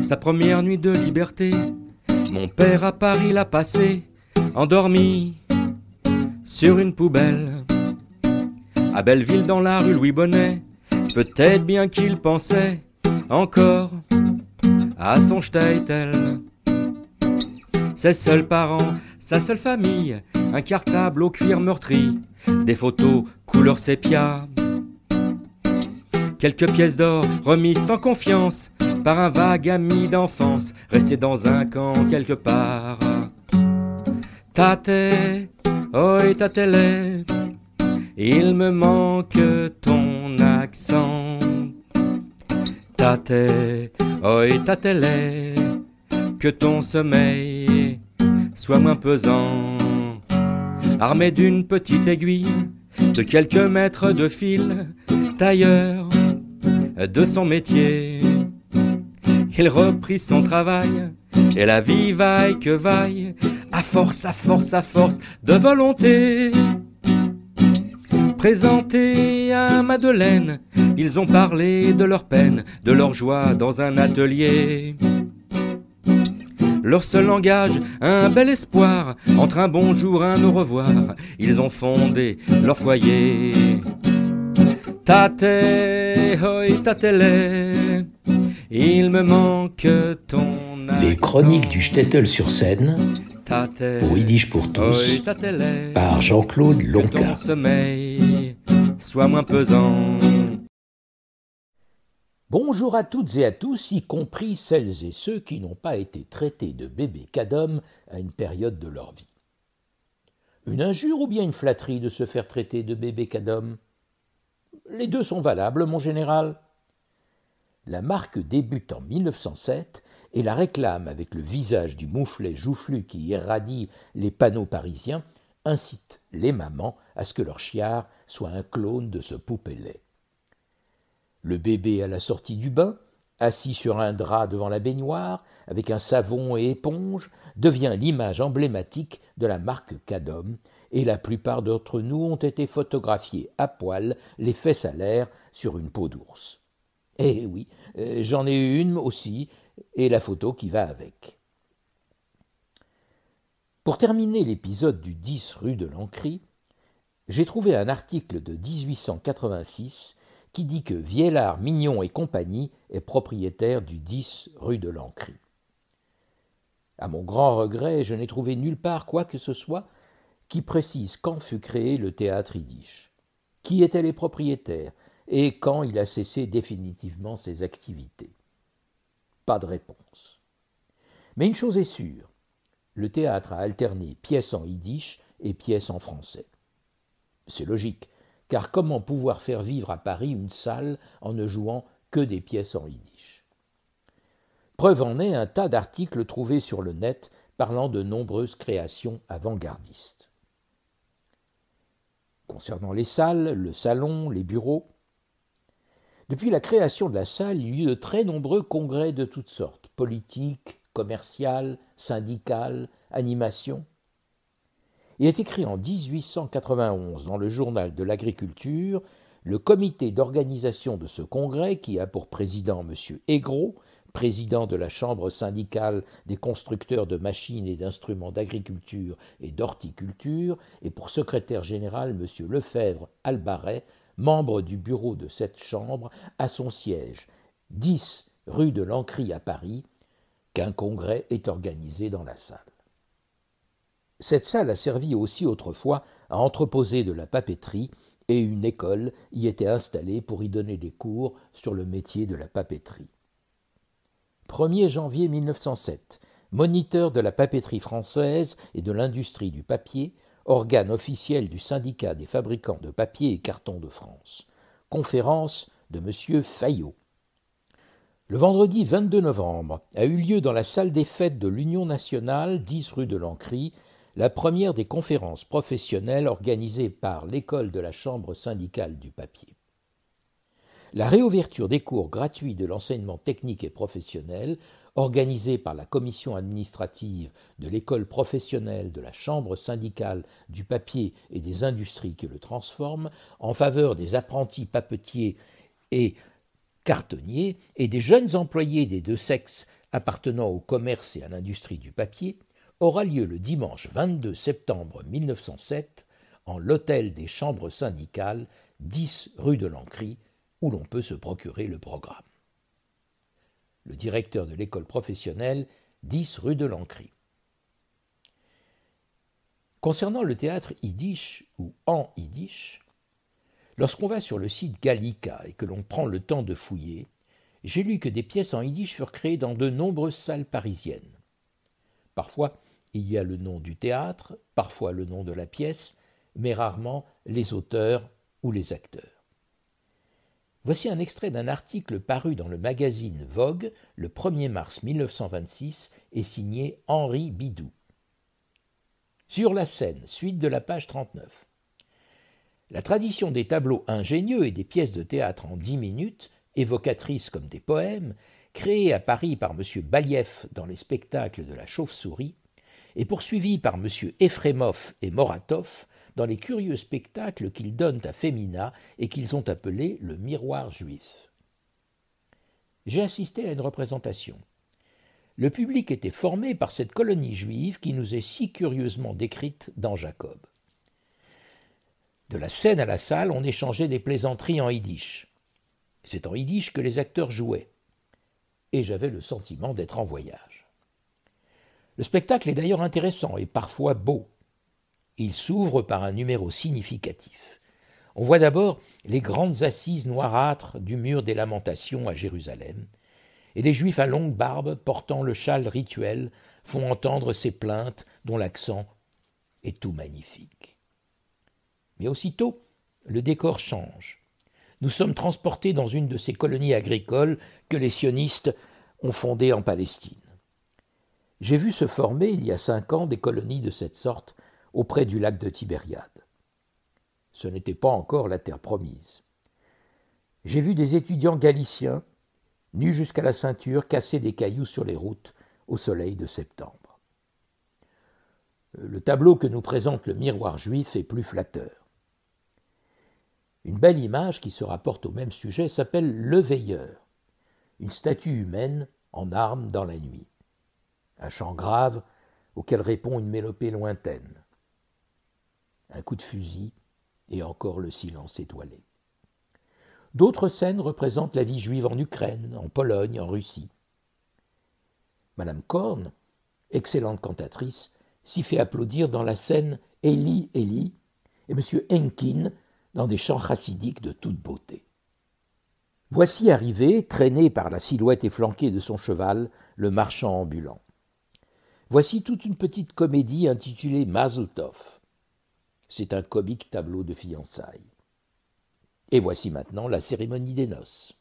sa première nuit de liberté. Mon père à Paris l'a passé, endormi sur une poubelle. À Belleville dans la rue Louis Bonnet, peut-être bien qu'il pensait encore à son Statel. Ses seuls parents, sa seule famille, un cartable au cuir meurtri, des photos couleur sépia, quelques pièces d'or remises en confiance par un vague ami d'enfance, resté dans un camp quelque part. Tate, oi tatele, il me manque ton accent. Tate, oi tatele, que ton sommeil soit moins pesant. Armé d'une petite aiguille, de quelques mètres de fil, tailleur de son métier, il reprit son travail, et la vie vaille que vaille, à force de volonté. Présentés à Madeleine, ils ont parlé de leur peine, de leur joie dans un atelier. Leur seul langage, un bel espoir, entre un bonjour, un au revoir, ils ont fondé leur foyer. Tate, hoi tatele, il me manque ton accent. Les chroniques du Shtetl sur Seine, Tate, pour Yiddish pour tous, hoi tatele, par Jean-Claude que Lonca. ton sommeil soit moins pesant. Bonjour à toutes et à tous, y compris celles et ceux qui n'ont pas été traités de bébés cadom à une période de leur vie. Une injure ou bien une flatterie de se faire traiter de bébé cadom? Les deux sont valables, mon général. La marque débute en 1907 et la réclame avec le visage du mouflet joufflu qui irradie les panneaux parisiens incite les mamans à ce que leur chiard soit un clone de ce poupée-lait. Le bébé à la sortie du bain, assis sur un drap devant la baignoire, avec un savon et éponge, devient l'image emblématique de la marque cadom, et la plupart d'entre nous ont été photographiés à poil, les fesses à l'air, sur une peau d'ours. Eh oui, j'en ai eu une aussi, et la photo qui va avec. Pour terminer l'épisode du 10 rue de Lancry, j'ai trouvé un article de 1886 qui dit que Viellard, Mignon et compagnie est propriétaire du 10 rue de Lancry. À mon grand regret, je n'ai trouvé nulle part quoi que ce soit qui précise quand fut créé le théâtre yiddish, qui étaient les propriétaires et quand il a cessé définitivement ses activités. Pas de réponse. Mais une chose est sûre, le théâtre a alterné pièces en yiddish et pièces en français. C'est logique, car comment pouvoir faire vivre à Paris une salle en ne jouant que des pièces en yiddish? Preuve en est un tas d'articles trouvés sur le net parlant de nombreuses créations avant-gardistes. Concernant les salles, le salon, les bureaux, depuis la création de la salle, il y a eu de très nombreux congrès de toutes sortes, politiques, commerciales, syndicales, animations. Il est écrit en 1891 dans le journal de l'agriculture le comité d'organisation de ce congrès, qui a pour président M. Aigreau, président de la chambre syndicale des constructeurs de machines et d'instruments d'agriculture et d'horticulture, et pour secrétaire général M. Lefebvre Albaret, membre du bureau de cette chambre, à son siège, 10 rue de Lancry à Paris, qu'un congrès est organisé dans la salle. Cette salle a servi aussi autrefois à entreposer de la papeterie et une école y était installée pour y donner des cours sur le métier de la papeterie. 1er janvier 1907, moniteur de la papeterie française et de l'industrie du papier, organe officiel du syndicat des fabricants de papier et carton de France. Conférence de M. Fayot. Le vendredi 22 novembre a eu lieu dans la salle des fêtes de l'Union nationale, 10 rue de Lancry, la première des conférences professionnelles organisées par l'école de la Chambre syndicale du papier. La réouverture des cours gratuits de l'enseignement technique et professionnel, organisée par la commission administrative de l'école professionnelle de la Chambre syndicale du papier et des industries qui le transforment, en faveur des apprentis papetiers et cartonniers et des jeunes employés des deux sexes appartenant au commerce et à l'industrie du papier aura lieu le dimanche 22 septembre 1907 en l'hôtel des chambres syndicales, 10 rue de l'Ancry, où l'on peut se procurer le programme. Le directeur de l'école professionnelle, 10 rue de l'Ancry. Concernant le théâtre yiddish ou en yiddish, lorsqu'on va sur le site Gallica et que l'on prend le temps de fouiller, j'ai lu que des pièces en yiddish furent créées dans de nombreuses salles parisiennes. Parfois, il y a le nom du théâtre, parfois le nom de la pièce, mais rarement les auteurs ou les acteurs. Voici un extrait d'un article paru dans le magazine Vogue le 1er mars 1926 et signé Henri Bidou. Sur la scène, suite de la page 39. La tradition des tableaux ingénieux et des pièces de théâtre en 10 minutes, évocatrices comme des poèmes, créées à Paris par M. Balieff dans les spectacles de la Chauve-souris, et poursuivies par M. Efremov et Moratov dans les curieux spectacles qu'ils donnent à Femina et qu'ils ont appelés le miroir juif. J'ai assisté à une représentation. Le public était formé par cette colonie juive qui nous est si curieusement décrite dans Jacob. De la scène à la salle, on échangeait des plaisanteries en yiddish. C'est en yiddish que les acteurs jouaient. Et j'avais le sentiment d'être en voyage. Le spectacle est d'ailleurs intéressant et parfois beau. Il s'ouvre par un numéro significatif. On voit d'abord les grandes assises noirâtres du mur des Lamentations à Jérusalem, et les Juifs à longue barbe, portant le châle rituel, font entendre ces plaintes dont l'accent est tout magnifique. Mais aussitôt, le décor change. Nous sommes transportés dans une de ces colonies agricoles que les sionistes ont fondées en Palestine. J'ai vu se former, il y a 5 ans, des colonies de cette sorte auprès du lac de Tibériade. Ce n'était pas encore la terre promise. J'ai vu des étudiants galiciens, nus jusqu'à la ceinture, casser des cailloux sur les routes au soleil de septembre. Le tableau que nous présente le miroir juif est plus flatteur. Une belle image qui se rapporte au même sujet s'appelle Le Veilleur, une statue humaine en armes dans la nuit. Un chant grave auquel répond une mélopée lointaine. Un coup de fusil et encore le silence étoilé. D'autres scènes représentent la vie juive en Ukraine, en Pologne, en Russie. Madame Korn, excellente cantatrice, s'y fait applaudir dans la scène Eli, Eli, et M. Henkin dans des chants chassidiques de toute beauté. Voici arrivé, traîné par la silhouette efflanquée de son cheval, le marchand ambulant. Voici toute une petite comédie intitulée Mazel Tov. C'est un comique tableau de fiançailles. Et voici maintenant la cérémonie des noces.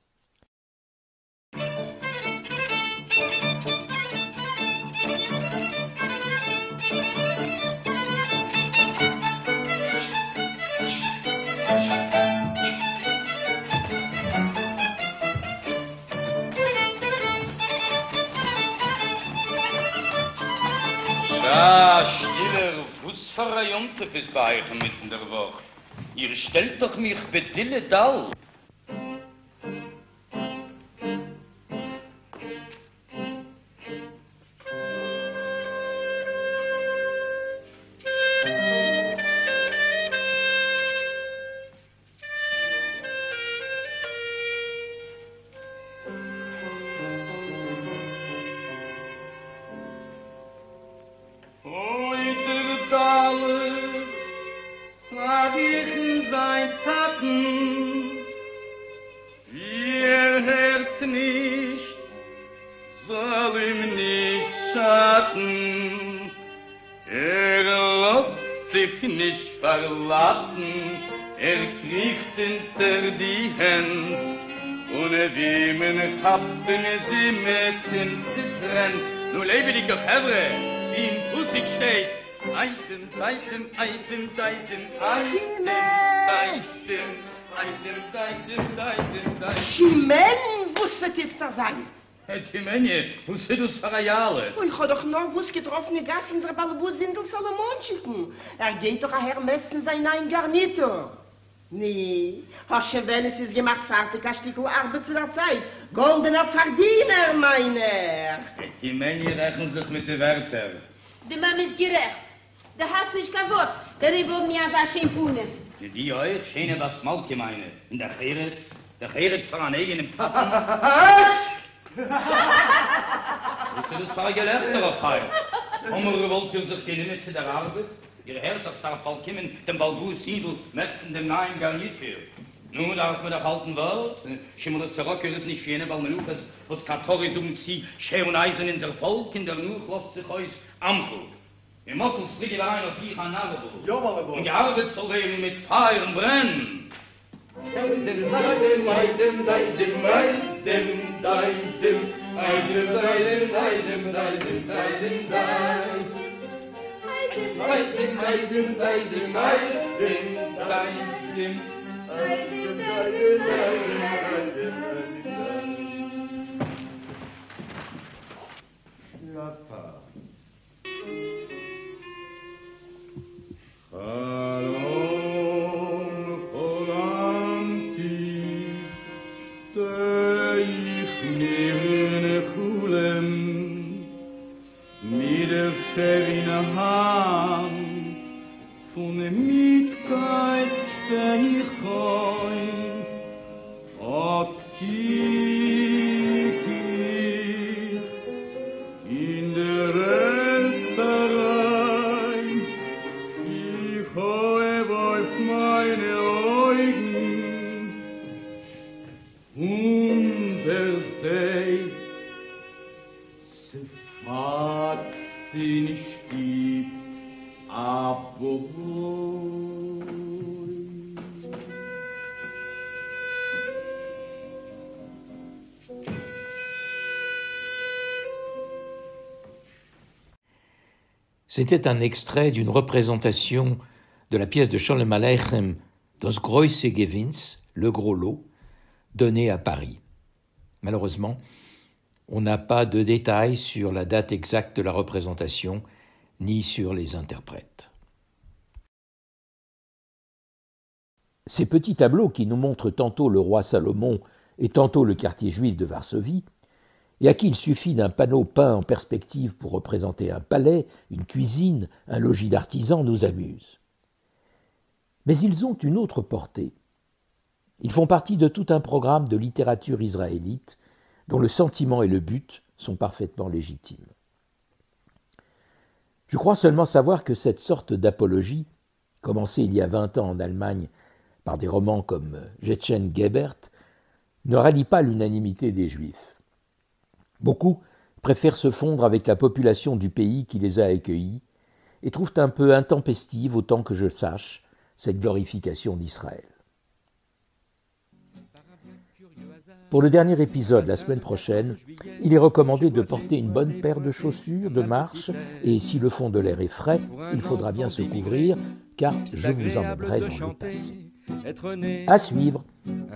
Stiller, was für ein Jontef ist bei euch mitten der Woche? Ihr stellt doch mich bedille dall. Kriecht hinter die Hände, ohne wie man haben sie mit dem Zitren. Nun lebe die Gefäbre, die in Pusik steht. Eisen, Seiten, Eisen, Seiten, Eisen, Seiten, Seiten. Chimen, was wird jetzt da sein? Timenje, wo sind du Sarajale? Ich hab doch noch was getroffene Gassen der Balbus in der Salomonchiken. Geht doch her messen sein ein Garnitur. Nee, hast du, wenn es ist gemacht, fertig, ein Stück Arbeit zu der Zeit. Goldener Verdiener, meiner. Die Menge rechnen sich mit den Wörtern. Der Mann ist gerecht. Der hat nicht kein Wort. Der Rebo mir an schön Pune. Die euch, schöne was Smalke meine. In der Cheretz von einem eigenen Pappen. Ist das für ein Gelächter auf Heil? Hommer wollt ihr sich genommen zu der Arbeit? Ihr Herz darf bald kommen, dem Balbus Siedel, messen dem neuen Garnitur. Nun darf man doch halten Wort. Schimmel das Rocker ist nicht für eine Balmeluches, was Katori um sie, Schee und Eisen in der Volk, in der Nuch lässt sich euch Ampel. Im Motto fliege da ein auf die Hanabel. Ja, mal Und gearbeitet soll werden mit Feuer und Brennen. C'était un extrait d'une représentation de la pièce de Sholem Aleichem Das große Gewinns, le gros lot, donné à Paris. Malheureusement, on n'a pas de détails sur la date exacte de la représentation, ni sur les interprètes. Ces petits tableaux qui nous montrent tantôt le roi Salomon et tantôt le quartier juif de Varsovie, et à qui il suffit d'un panneau peint en perspective pour représenter un palais, une cuisine, un logis d'artisans, nous amusent. Mais ils ont une autre portée. Ils font partie de tout un programme de littérature israélite dont le sentiment et le but sont parfaitement légitimes. Je crois seulement savoir que cette sorte d'apologie, commencée il y a 20 ans en Allemagne par des romans comme Jetchen Gebert, ne rallie pas l'unanimité des Juifs. Beaucoup préfèrent se fondre avec la population du pays qui les a accueillis et trouvent un peu intempestive, autant que je sache, cette glorification d'Israël. Pour le dernier épisode, la semaine prochaine, il est recommandé de porter une bonne paire de chaussures de marche et si le fond de l'air est frais, il faudra bien se couvrir car je vous emmènerai dans le passé. À suivre,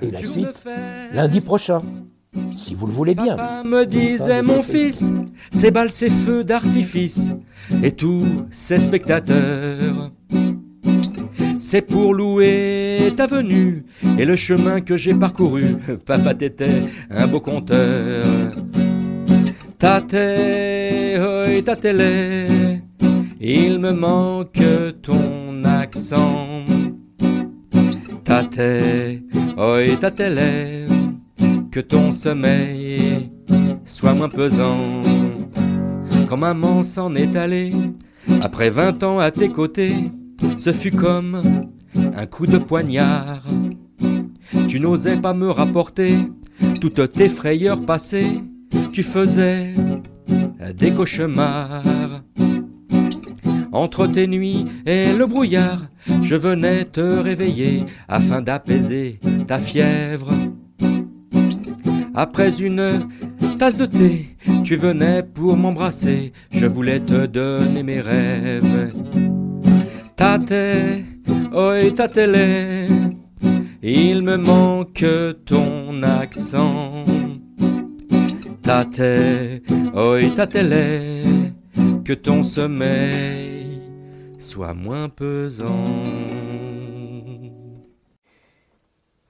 et la suite, lundi prochain. Si vous le voulez bien. Papa me disait, mon fils, ces balles, ces feux d'artifice, et tous ces spectateurs, c'est pour louer ta venue et le chemin que j'ai parcouru. Papa, t'étais un beau conteur. Tate, oi, tatele, il me manque ton accent. Tate, oi, tatele, que ton sommeil soit moins pesant. Quand maman s'en est allée, après 20 ans à tes côtés, ce fut comme un coup de poignard. Tu n'osais pas me rapporter toutes tes frayeurs passées, tu faisais des cauchemars. Entre tes nuits et le brouillard, je venais te réveiller afin d'apaiser ta fièvre. Après une tasse de thé, tu venais pour m'embrasser, je voulais te donner mes rêves. Tate, oi tatele, il me manque ton accent. Tate, oi tatele, que ton sommeil soit moins pesant.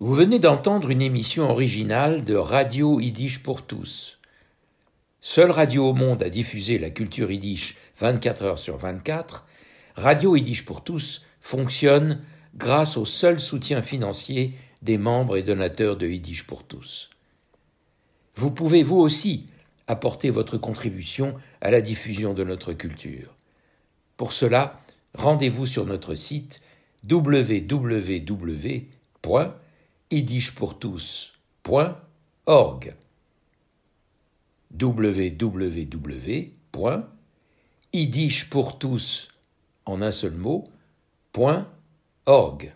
Vous venez d'entendre une émission originale de Radio Yiddish pour tous. Seule radio au monde à diffuser la culture yiddish 24 heures sur 24, Radio Yiddish pour tous fonctionne grâce au seul soutien financier des membres et donateurs de Yiddish pour tous. Vous pouvez vous aussi apporter votre contribution à la diffusion de notre culture. Pour cela, rendez-vous sur notre site www.yiddishpourtous.org www.yiddishpourtous en un seul mot, .org